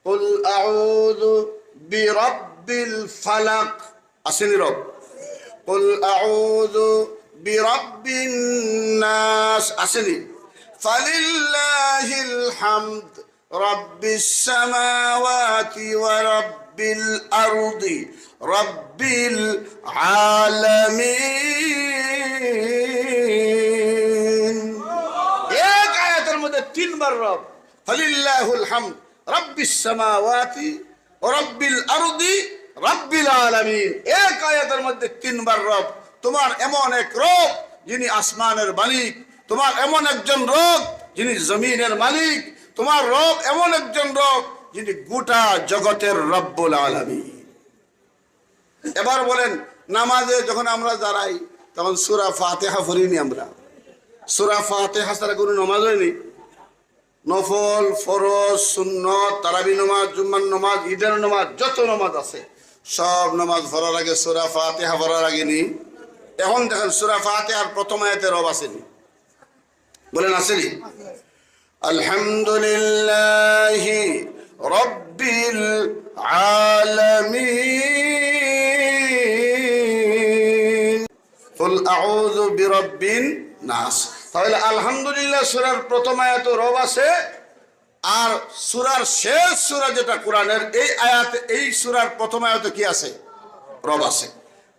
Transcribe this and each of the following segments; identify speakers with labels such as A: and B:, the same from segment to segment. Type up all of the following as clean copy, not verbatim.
A: কুল আউযু বিরাব্বিল ফালাক, আসেনি রব? কুল আউযু বিরাব্বিন নাস, আসেনি? ফালিল্লাহিল হামদ রাব্বিস সামাওয়াতি ওয়া রাব্বিল আরদি রাব্বিল আলামিন। এক আয়াতের মধ্যে তিনবার রব। ফালিল্লাহুল হামদ রাব্বিস সামাওয়াতি ওয়া রাব্বিল আরদি রাব্বিল আলামিন। এক আয়াতের মধ্যে তিনবার রব। তোমার এমন এক রব যিনি আসমানের মালিক, তোমার এমন একজন রব যিনি জমিনের মালিক, তোমার রব এমন একজন রব যিনি গোটা জগতের রব্বুল আলামিন। এবার বলেন, নামাজে যখন আমরা দাঁড়াই তখন সূরা ফাতিহা পড়িনি আমরা? সূরা ফাতিহা ছাড়া কোনো নামাজ হয়নি? নফল, ফরজ, সুন্নত, তারাবি নামাজ, জুম্মার নামাজ, ঈদের নামাজ, যত নামাজ আছে সব নামাজ পড়ার আগে সূরা ফাতিহা পড়ার আগে নি? এখন দেখেন সূরা ফাতিহার প্রথম আয়াতে রব আসেনি? বলেন আসেনি? আলহামদুলিল্লাহি রাব্বিল আলামিন কুল আউযু বিরাব্বিন নাস। তাহলে আলহামদুলিল্লাহ সূরার প্রথম আয়াতে রব আছে, আর সূরার শেষ সূরা যেটা কোরআনের, এই আয়াতে, এই সূরার প্রথম আয়াতে কি আছে? রব আছে।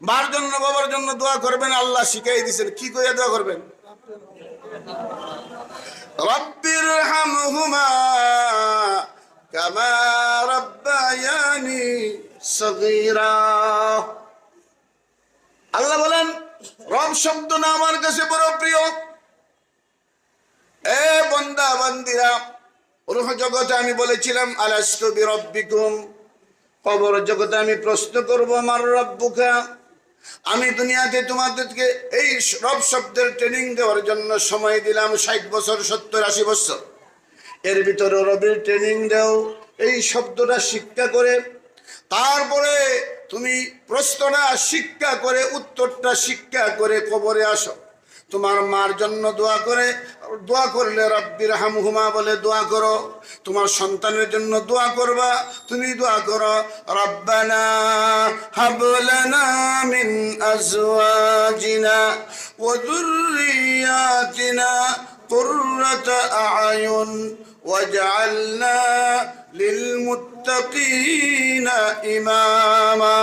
A: মার জন্য বাবার জন্য দোয়া করবেন, আল্লাহ শিখাই দিয়েছেন। কি করে দোয়া করবেন? রব্বির হামহুমা কামা রাব্বায়ানি সগীরা। আল্লাহ বলেন, রব শব্দ না আমার কাছে বড় প্রিয়। এ বান্দা বান্দিরা, রূহ জগতে আমি বলেছিলাম আলাস্তু বিরাব্বিকুম, কবর জগতে আমি প্রশ্ন করব মান রাব্বুকা। আমি দুনিয়াতে তোমাদেরকে এই রব শব্দের ট্রেনিং দেওয়ার জন্য সময় দিলাম 60 বছর, 70-80 বছর। এর ভিতরে রবের ট্রেনিং দাও, এই শব্দটা শিক্ষা করে, তারপরে তুমি প্রশ্নটা শিক্ষা করে, উত্তরটা শিক্ষা করে কবরে আসো। তোমার মার জন্য দোয়া করে, দোয়া করলে রব্বির হামহুমা বলে দোয়া করো। তোমার সন্তানের জন্য দোয়া করবা, তুমি দোয়া করো রব্বানা হাব লানা মিন আজওয়াজিনা ওয়া যুররিয়াতিনা কুররাতা আ'য়ুন ওয়াজআলনা লিল মুত্তাকিনা ইমামা।